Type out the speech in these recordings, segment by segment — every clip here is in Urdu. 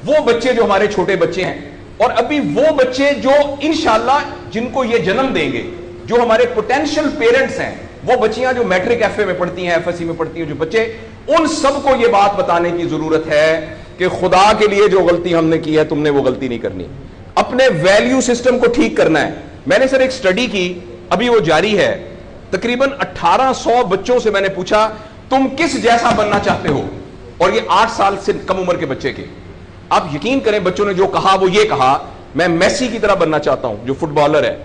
وہ بچے جو ہمارے چھوٹے بچے ہیں اور ابھی وہ بچے جو انشاءاللہ جن کو یہ جنم دیں گے, جو ہمارے پوٹینشل پیرنٹس ہیں, وہ بچیاں جو میٹرک ایف اے میں پڑھتی ہیں, ایف ایس سی میں پڑھتی ہیں, جو بچے, ان سب کو یہ بات بتانے کی ضرورت ہے کہ خدا کے لیے جو غلطی ہم نے کی ہے تم نے وہ غلطی نہیں کرنی. اپنے ویلیو سسٹم کو ٹھیک کرنا ہے. میں نے سر ایک سٹڈی کی, ابھی وہ جاری ہے, تقریباً 1800 بچوں سے میں نے پوچھا تم کس جیسا بننا چاہتے ہو, اور یہ 8 سال سے کم عمر کے بچے کے. آپ یقین کریں بچوں نے جو کہا وہ یہ کہا میں میسی کی طرح بننا چاہتا ہوں جو فٹ بالر ہے,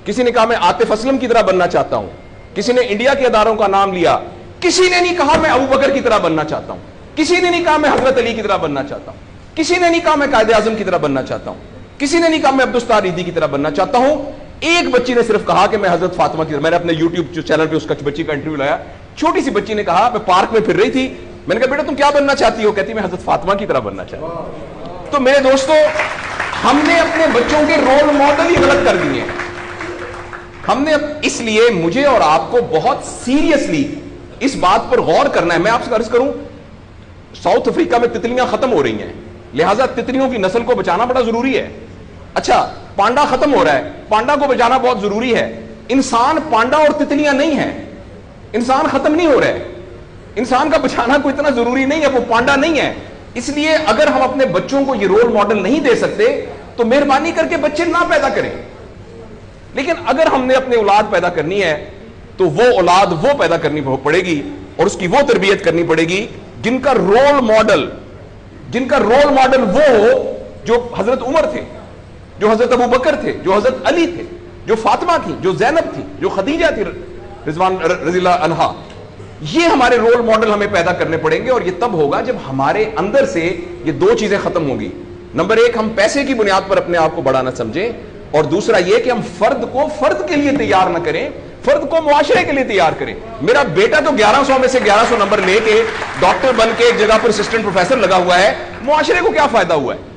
کسی نے کہا میں عاطف اسلم کی طرح بننا چاہتا ہوں, کسی نے انڈیا کے اداروں کا نام لیا, کسی نے نہیں کہا میں ابو بکر کی طرح بننا چاہتا ہوں, کسی نے نہیں کہا میں حضرت علی کی طرح بننا چاہتا ہوں, کسی نے نہیں کہا میں قائد اعظم کی طرح بننا چاہتا ہوں, کسی نے نہیں کہا میں عبدالستار ریدی کی طرح بننا چاہتا ہوں. ایک بچی نے صرف کہا کہ میں حضرت فاطمہ کی طرح. میں نے اپنے یوٹیوب چینل پہ اس کا بچی کا انٹرویو لایا, چھوٹی سی بچی نے کہا میں پارک میں پھر رہی تھی, میں نے کہا بیٹا تم کیا بننا چاہتی ہو, کہتی میں حضرت فاطمہ کی طرح بننا چاہتی ہوں. تو میرے دوستو, ہم نے اپنے بچوں کے رول ماڈل ہی غلط کر دیے ہیں. ہم نے, اس لیے مجھے اور آپ کو بہت سیریسلی اس بات پر غور کرنا ہے. میں آپ سے عرض کروں, ساؤتھ افریقہ میں تتلیاں ختم ہو رہی ہیں, لہٰذا تتلیوں کی نسل کو بچانا بڑا ضروری ہے. اچھا پانڈا ختم ہو رہا ہے, پانڈا کو بچانا بہت ضروری ہے. انسان پانڈا اور تتلیاں نہیں ہیں, انسان ختم نہیں ہو رہا ہے, انسان کا بچانا کوئی اتنا ضروری نہیں ہے, وہ پانڈا نہیں ہے. اس لیے اگر ہم اپنے بچوں کو یہ رول ماڈل نہیں دے سکتے تو مہربانی کر کے بچے نہ پیدا کریں. لیکن اگر ہم نے اپنی اولاد پیدا کرنی ہے تو وہ اولاد وہ پیدا کرنی پڑے گی اور اس کی وہ تربیت کرنی پڑے گی جن کا رول ماڈل وہ ہو جو حضرت عمر تھے, جو حضرت ابو بکر تھے, جو حضرت علی تھے, جو فاطمہ تھی, جو زینب تھی, جو خدیجہ تھی رضوان رضی اللہ عنہا. یہ ہمارے رول ماڈل ہمیں پیدا کرنے پڑیں گے, اور یہ تب ہوگا جب ہمارے اندر سے یہ دو چیزیں ختم ہوں گی. نمبر 1, ہم پیسے کی بنیاد پر اپنے آپ کو بڑا نہ سمجھیں, اور دوسرا یہ کہ ہم فرد کو فرد کے لیے تیار نہ کریں, فرد کو معاشرے کے لیے تیار کریں. میرا بیٹا تو 1100 میں سے 1100 نمبر لے کے ڈاکٹر بن کے ایک جگہ پر اسسٹنٹ پروفیسر لگا ہوا ہے, معاشرے کو کیا فائدہ ہوا ہے؟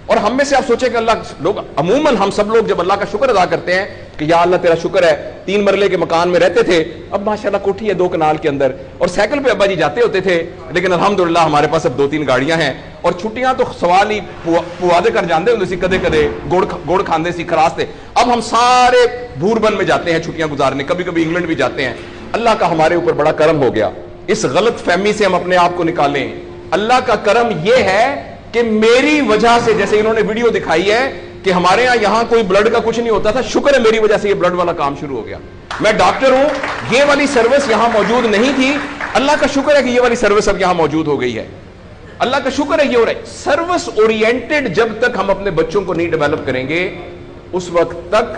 اور ہم میں سے آپ سوچیں کہ اللہ لوگ, عموماً ہم سب لوگ جب اللہ کا شکر ادا کرتے ہیں کہ یا اللہ تیرا شکر ہے, 3 مرلے کے مکان میں رہتے تھے, اب ماشاءاللہ کوٹھی ہے 2 کنال کے اندر, اور سائیکل پہ ابا جی جاتے ہوتے تھے, لیکن الحمدللہ ہمارے پاس اب 2-3 گاڑیاں ہیں, اور چھٹیاں تو سوال ہی پوادے کر جاندے ہوندے سی, کدے کدے گوڑ کھاندے سی, خراستے. اب ہم سارے بھوربن میں جاتے ہیں چھٹیاں گزارنے, کبھی کبھی انگلینڈ بھی جاتے ہیں. اللہ کا ہمارے اوپر بڑا کرم ہو گیا. اس غلط فہمی سے ہم اپنے آپ کو نکالیں. اللہ کا کرم یہ ہے کہ میری وجہ سے, جیسے انہوں نے ویڈیو دکھائی ہے کہ ہمارے یہاں کوئی بلڈ کا کچھ نہیں ہوتا تھا, شکر ہے میری وجہ سے یہ بلڈ والا کام شروع ہو گیا. میں ڈاکٹر ہوں, یہ والی سروس یہاں موجود نہیں تھی, اللہ کا شکر ہے کہ یہ والی سروس اب یہاں موجود ہو گئی ہے. اللہ کا شکر ہے یہ ہو رہا ہے. سروس اورینٹڈ جب تک ہم اپنے بچوں کو نہیں ڈیولپ کریں گے, اس وقت تک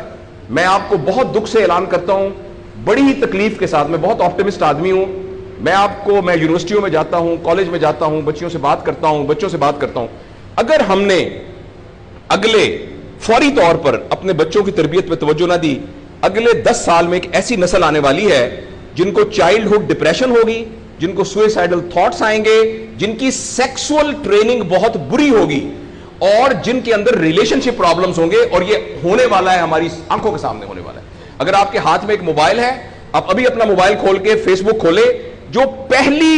میں آپ کو بہت دکھ سے اعلان کرتا ہوں, بڑی ہی تکلیف کے ساتھ, میں بہت آپٹمسٹ آدمی ہوں, میں یونیورسٹیوں میں جاتا ہوں, کالج میں جاتا ہوں, بچوں سے بات کرتا ہوں, اگر ہم نے اگلے فوری طور پر اپنے بچوں کی تربیت پہ توجہ نہ دی, اگلے 10 سال میں ایک ایسی نسل آنے والی ہے جن کو چائلڈہڈ ڈپریشن ہوگی, جن کو سوئسائڈل تھاٹس آئیں گے, جن کی سیکسول ٹریننگ بہت بری ہوگی, اور جن کے اندر ریلیشن شپ پرابلمز ہوں گے, اور یہ ہونے والا ہے, ہماری آنکھوں کے سامنے ہونے والا ہے. اگر آپ کے ہاتھ میں ایک موبائل ہے, آپ ابھی اپنا موبائل کھول کے فیس بک کھولے, جو پہلی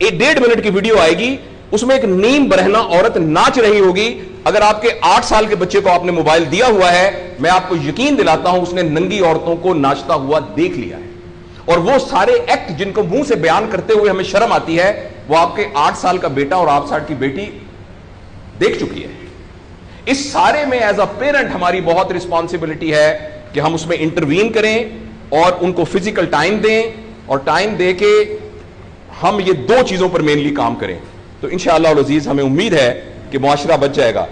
1.5 منٹ کی ویڈیو آئے گی اس میں ایک نیم برہنہ عورت ناچ رہی ہوگی. اگر آپ کے 8 سال کے بچے کو آپ نے موبائل دیا ہوا ہے, میں آپ کو یقین دلاتا ہوں اس نے ننگی عورتوں کو ناچتا ہوا دیکھ لیا ہے, اور وہ سارے ایکٹ جن کو منہ سے بیان کرتے ہوئے ہمیں شرم آتی ہے, وہ آپ کے 8 سال کا بیٹا اور 8 سال کی بیٹی دیکھ چکی ہے. اس سارے میں ایز اے پیرنٹ ہماری بہت رسپانسبلٹی ہے کہ ہم اس میں انٹروین کریں اور ان کو فزیکل ٹائم دیں, اور ٹائم دے کے ہم یہ 2 چیزوں پر مینلی کام کریں. تو انشاءاللہ العزیز ہمیں امید ہے کہ معاشرہ بچ جائے گا.